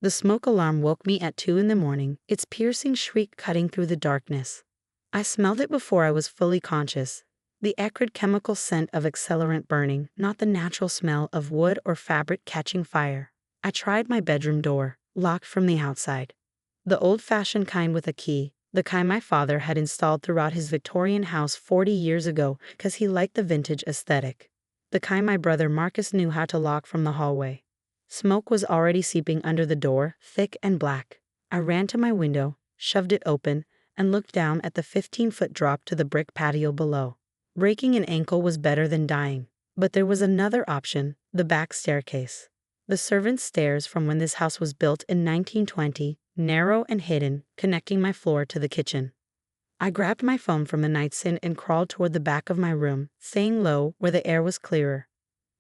The smoke alarm woke me at 2 in the morning, its piercing shriek cutting through the darkness. I smelled it before I was fully conscious. The acrid chemical scent of accelerant burning, not the natural smell of wood or fabric catching fire. I tried my bedroom door, locked from the outside. The old-fashioned kind with a key, the kind my father had installed throughout his Victorian house 40 years ago because he liked the vintage aesthetic. The kind my brother Marcus knew how to lock from the hallway. Smoke was already seeping under the door, thick and black. I ran to my window, shoved it open, and looked down at the 15-foot drop to the brick patio below. Breaking an ankle was better than dying. But there was another option, the back staircase. The servants' stairs from when this house was built in 1920, narrow and hidden, connecting my floor to the kitchen. I grabbed my phone from the nightstand and crawled toward the back of my room, staying low where the air was clearer.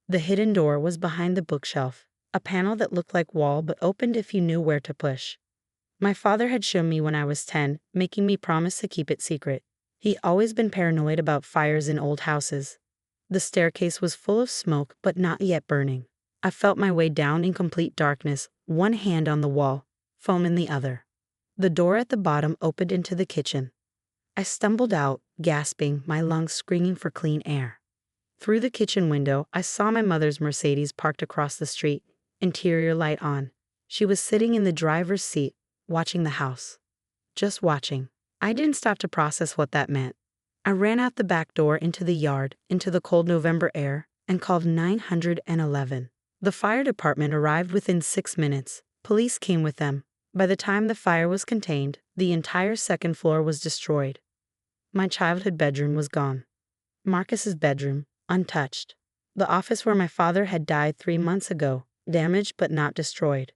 The hidden door was behind the bookshelf, a panel that looked like wall but opened if you knew where to push. My father had shown me when I was 10, making me promise to keep it secret. He'd always been paranoid about fires in old houses. The staircase was full of smoke but not yet burning. I felt my way down in complete darkness, one hand on the wall, foam in the other. The door at the bottom opened into the kitchen. I stumbled out, gasping, my lungs screaming for clean air. Through the kitchen window, I saw my mother's Mercedes parked across the street, interior light on. She was sitting in the driver's seat, watching the house. Just watching. I didn't stop to process what that meant. I ran out the back door into the yard, into the cold November air, and called 911. The fire department arrived within 6 minutes. Police came with them. By the time the fire was contained, the entire second floor was destroyed. My childhood bedroom was gone. Marcus's bedroom, untouched. The office where my father had died 3 months ago, damaged but not destroyed.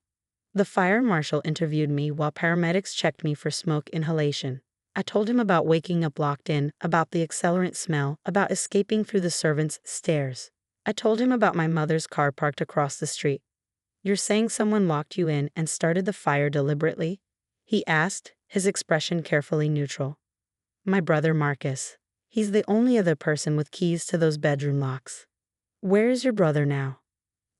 The fire marshal interviewed me while paramedics checked me for smoke inhalation. I told him about waking up locked in, about the accelerant smell, about escaping through the servants' stairs. I told him about my mother's car parked across the street. "You're saying someone locked you in and started the fire deliberately?" he asked, his expression carefully neutral. "My brother Marcus. He's the only other person with keys to those bedroom locks." "Where is your brother now?"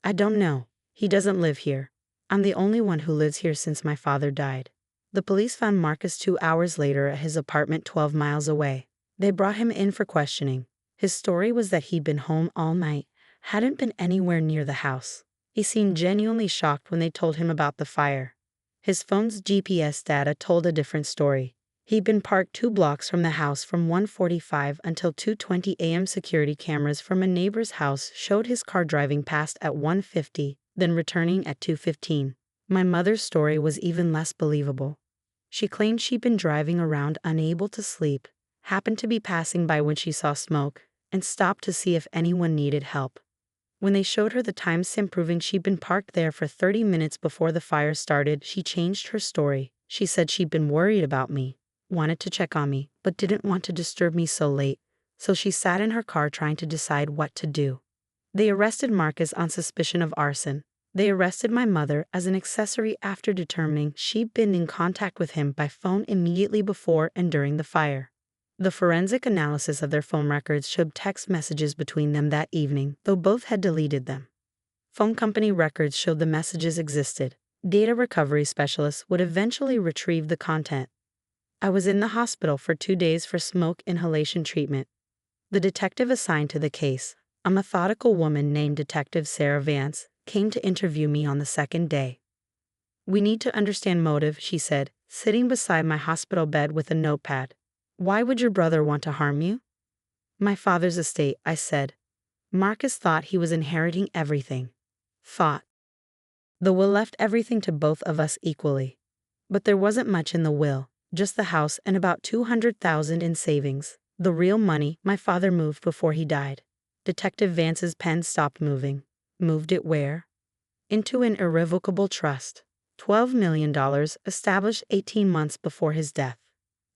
"I don't know. He doesn't live here. I'm the only one who lives here since my father died." The police found Marcus 2 hours later at his apartment 12 miles away. They brought him in for questioning. His story was that he'd been home all night, hadn't been anywhere near the house. He seemed genuinely shocked when they told him about the fire. His phone's GPS data told a different story. He'd been parked 2 blocks from the house from 1:45 until 2:20 a.m. Security cameras from a neighbor's house showed his car driving past at 1:50, then returning at 2:15. My mother's story was even less believable. She claimed she'd been driving around unable to sleep, happened to be passing by when she saw smoke, and stopped to see if anyone needed help. When they showed her the timestamp proving she'd been parked there for 30 minutes before the fire started, she changed her story. She said she'd been worried about me, wanted to check on me, but didn't want to disturb me so late, so she sat in her car trying to decide what to do. They arrested Marcus on suspicion of arson. They arrested my mother as an accessory after determining she'd been in contact with him by phone immediately before and during the fire. The forensic analysis of their phone records showed text messages between them that evening, though both had deleted them. Phone company records showed the messages existed. Data recovery specialists would eventually retrieve the content. I was in the hospital for 2 days for smoke inhalation treatment. The detective assigned to the case, a methodical woman named Detective Sarah Vance, came to interview me on the second day. "We need to understand motive," she said, sitting beside my hospital bed with a notepad. "Why would your brother want to harm you?" "My father's estate," I said. Marcus thought he was inheriting everything. Thought. The will left everything to both of us equally. But there wasn't much in the will, just the house and about $200,000 in savings. The real money my father moved before he died. Detective Vance's pen stopped moving. Moved it where? Into an irrevocable trust. $12 million established 18 months before his death.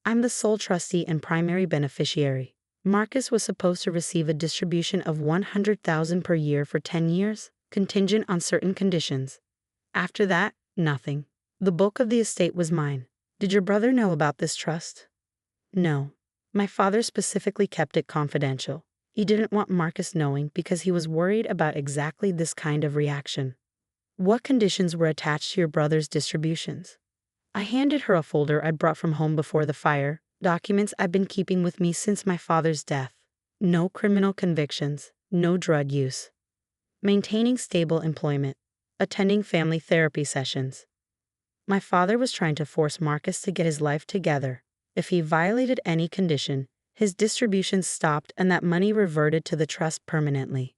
I'm the sole trustee and primary beneficiary. Marcus was supposed to receive a distribution of $100,000 per year for 10 years, contingent on certain conditions. After that, nothing. The bulk of the estate was mine. Did your brother know about this trust? No. My father specifically kept it confidential. He didn't want Marcus knowing because he was worried about exactly this kind of reaction. What conditions were attached to your brother's distributions? I handed her a folder I brought from home before the fire, documents I've been keeping with me since my father's death. No criminal convictions, no drug use. Maintaining stable employment. Attending family therapy sessions. My father was trying to force Marcus to get his life together. If he violated any condition, his distributions stopped and that money reverted to the trust permanently.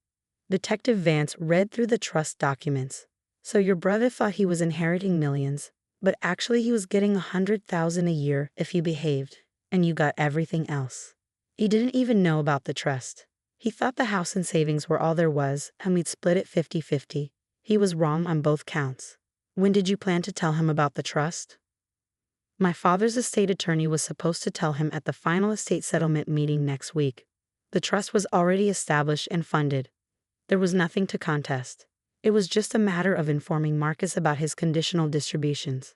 Detective Vance read through the trust documents. So your brother thought he was inheriting millions, but actually he was getting $100,000 a year if you behaved, and you got everything else. He didn't even know about the trust. He thought the house and savings were all there was, and we'd split it 50-50. He was wrong on both counts. When did you plan to tell him about the trust? My father's estate attorney was supposed to tell him at the final estate settlement meeting next week. The trust was already established and funded. There was nothing to contest. It was just a matter of informing Marcus about his conditional distributions.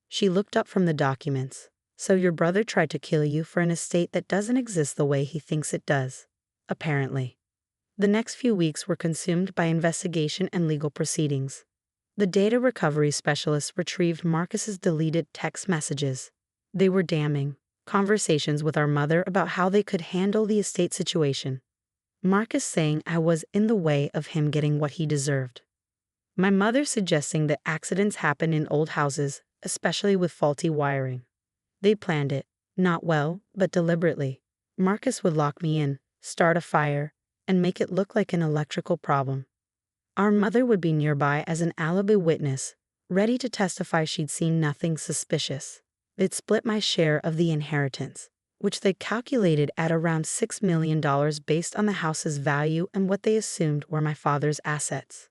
She looked up from the documents. So your brother tried to kill you for an estate that doesn't exist the way he thinks it does. Apparently. The next few weeks were consumed by investigation and legal proceedings. The data recovery specialists retrieved Marcus's deleted text messages. They were damning. Conversations with our mother about how they could handle the estate situation. Marcus saying I was in the way of him getting what he deserved. My mother suggesting that accidents happen in old houses, especially with faulty wiring. They planned it, not well, but deliberately. Marcus would lock me in, start a fire, and make it look like an electrical problem. Our mother would be nearby as an alibi witness, ready to testify she'd seen nothing suspicious. They'd split my share of the inheritance, which they calculated at around $6 million based on the house's value and what they assumed were my father's assets.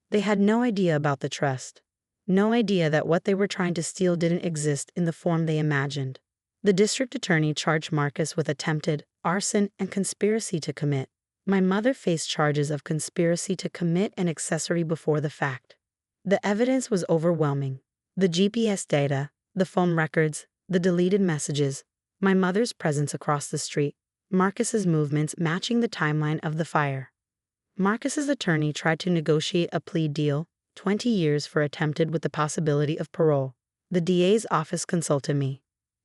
They had no idea about the trust. No idea that what they were trying to steal didn't exist in the form they imagined. The district attorney charged Marcus with attempted arson and conspiracy to commit. My mother faced charges of conspiracy to commit and accessory before the fact. The evidence was overwhelming. The GPS data, the phone records, the deleted messages, my mother's presence across the street, Marcus's movements matching the timeline of the fire. Marcus's attorney tried to negotiate a plea deal, 20 years for attempted with the possibility of parole. The DA's office consulted me.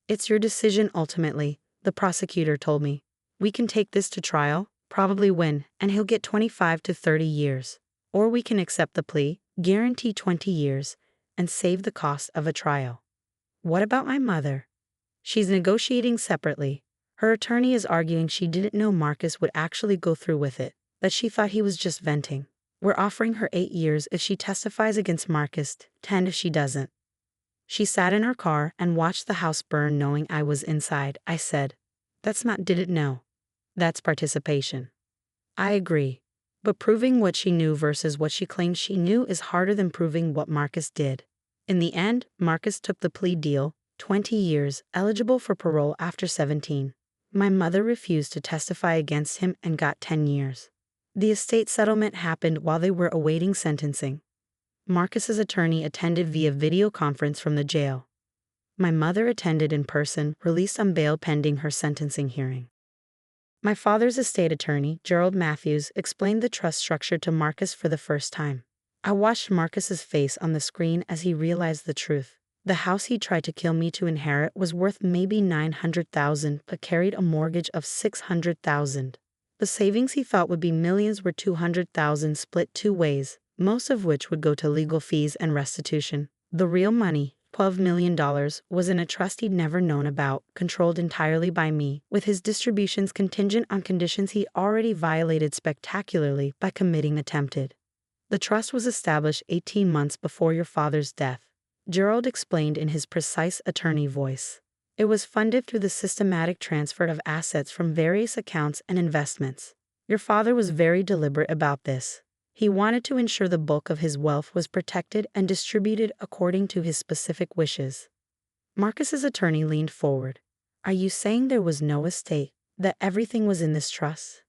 It's your decision ultimately, the prosecutor told me. We can take this to trial, probably win, and he'll get 25 to 30 years. Or we can accept the plea, guarantee 20 years, and save the cost of a trial. What about my mother? She's negotiating separately. Her attorney is arguing she didn't know Marcus would actually go through with it, that she thought he was just venting. We're offering her 8 years if she testifies against Marcus, 10 if she doesn't. She sat in her car and watched the house burn knowing I was inside. I said, that's not didn't know. That's participation. I agree. But proving what she knew versus what she claimed she knew is harder than proving what Marcus did. In the end, Marcus took the plea deal, 20 years, eligible for parole after 17. My mother refused to testify against him and got 10 years. The estate settlement happened while they were awaiting sentencing. Marcus's attorney attended via video conference from the jail. My mother attended in person, released on bail pending her sentencing hearing. My father's estate attorney, Gerald Matthews, explained the trust structure to Marcus for the first time. I watched Marcus's face on the screen as he realized the truth. The house he tried to kill me to inherit was worth maybe $900,000 but carried a mortgage of $600,000. The savings he thought would be millions were $200,000 split 2 ways, most of which would go to legal fees and restitution. The real money, $12 million, was in a trust he'd never known about, controlled entirely by me, with his distributions contingent on conditions he already violated spectacularly by committing attempted. The trust was established 18 months before your father's death, Gerald explained in his precise attorney voice. It was funded through the systematic transfer of assets from various accounts and investments. Your father was very deliberate about this. He wanted to ensure the bulk of his wealth was protected and distributed according to his specific wishes. Marcus's attorney leaned forward. Are you saying there was no estate, that everything was in this trust?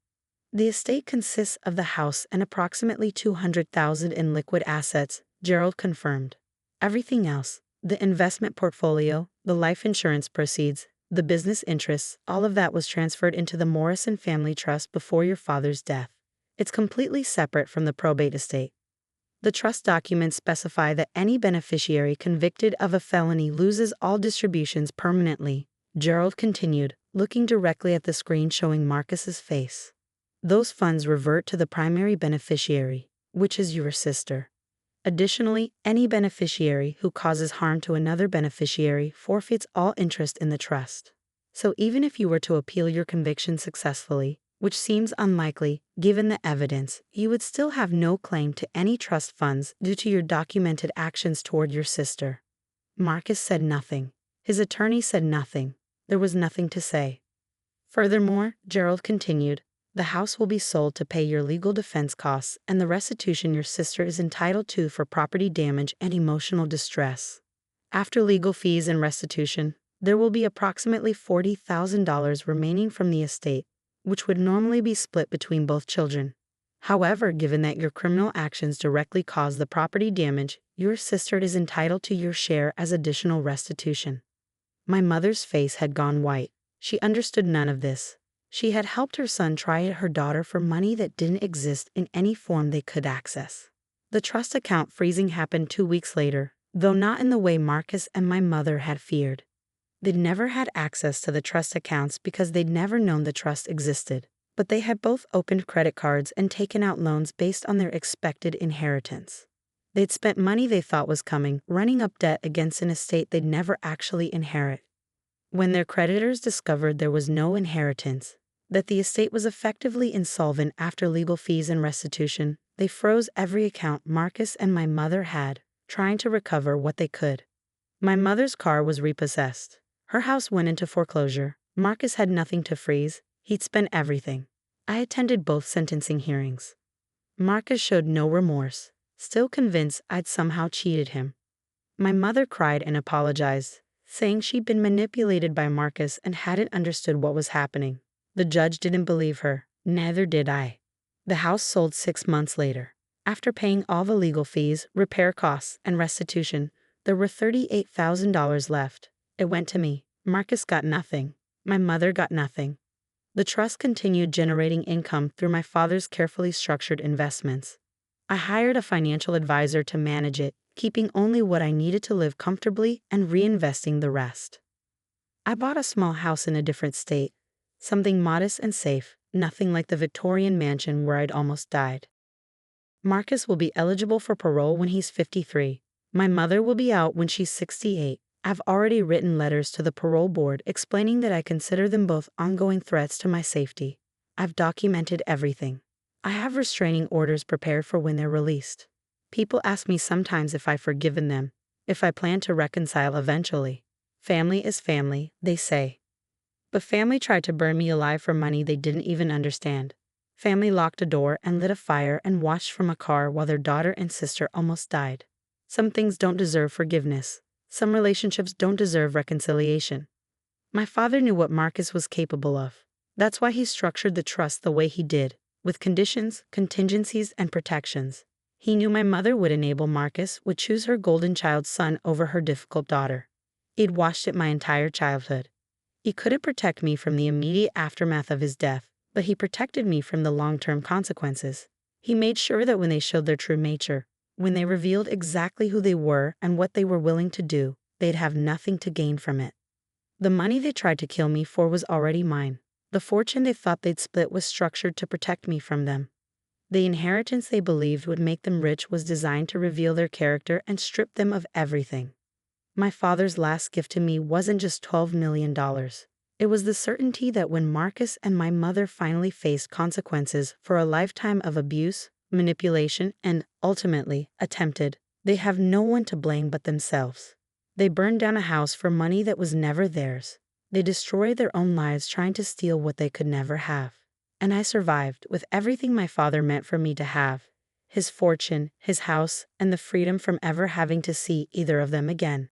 The estate consists of the house and approximately $200,000 in liquid assets, Gerald confirmed. Everything else, the investment portfolio, the life insurance proceeds, the business interests, all of that was transferred into the Morrison Family Trust before your father's death. It's completely separate from the probate estate. The trust documents specify that any beneficiary convicted of a felony loses all distributions permanently, Gerald continued, looking directly at the screen showing Marcus's face. Those funds revert to the primary beneficiary, which is your sister. Additionally, any beneficiary who causes harm to another beneficiary forfeits all interest in the trust. So even if you were to appeal your conviction successfully, which seems unlikely given the evidence, you would still have no claim to any trust funds due to your documented actions toward your sister. Marcus said nothing. His attorney said nothing. There was nothing to say. Furthermore, Gerald continued, the house will be sold to pay your legal defense costs and the restitution your sister is entitled to for property damage and emotional distress. After legal fees and restitution, there will be approximately $40,000 remaining from the estate, which would normally be split between both children. However, given that your criminal actions directly caused the property damage, your sister is entitled to your share as additional restitution. My mother's face had gone white. She understood none of this. She had helped her son try her daughter for money that didn't exist in any form they could access. The trust account freezing happened 2 weeks later, though not in the way Marcus and my mother had feared. They'd never had access to the trust accounts because they'd never known the trust existed, but they had both opened credit cards and taken out loans based on their expected inheritance. They'd spent money they thought was coming, running up debt against an estate they'd never actually inherit. When their creditors discovered there was no inheritance, that the estate was effectively insolvent after legal fees and restitution, they froze every account Marcus and my mother had, trying to recover what they could. My mother's car was repossessed. Her house went into foreclosure. Marcus had nothing to freeze. He'd spent everything. I attended both sentencing hearings. Marcus showed no remorse, still convinced I'd somehow cheated him. My mother cried and apologized, saying she'd been manipulated by Marcus and hadn't understood what was happening. The judge didn't believe her. Neither did I. The house sold 6 months later. After paying all the legal fees, repair costs, and restitution, there were $38,000 left. It went to me. Marcus got nothing. My mother got nothing. The trust continued generating income through my father's carefully structured investments. I hired a financial advisor to manage it, keeping only what I needed to live comfortably and reinvesting the rest. I bought a small house in a different state, something modest and safe, nothing like the Victorian mansion where I'd almost died. Marcus will be eligible for parole when he's 53. My mother will be out when she's 68. I've already written letters to the parole board explaining that I consider them both ongoing threats to my safety. I've documented everything. I have restraining orders prepared for when they're released. People ask me sometimes if I've forgiven them, if I plan to reconcile eventually. Family is family, they say. But family tried to burn me alive for money they didn't even understand. Family locked a door and lit a fire and watched from a car while their daughter and sister almost died. Some things don't deserve forgiveness. Some relationships don't deserve reconciliation. My father knew what Marcus was capable of. That's why he structured the trust the way he did, with conditions, contingencies, and protections. He knew my mother would enable Marcus would choose her golden child son over her difficult daughter. He'd watched it my entire childhood. He couldn't protect me from the immediate aftermath of his death, but he protected me from the long-term consequences. He made sure that when they showed their true nature, when they revealed exactly who they were and what they were willing to do, they'd have nothing to gain from it. The money they tried to kill me for was already mine. The fortune they thought they'd split was structured to protect me from them. The inheritance they believed would make them rich was designed to reveal their character and strip them of everything. My father's last gift to me wasn't just $12 million. It was the certainty that when Marcus and my mother finally faced consequences for a lifetime of abuse, manipulation, and, ultimately, attempted, they have no one to blame but themselves. They burned down a house for money that was never theirs. They destroyed their own lives trying to steal what they could never have. And I survived with everything my father meant for me to have: his fortune, his house, and the freedom from ever having to see either of them again.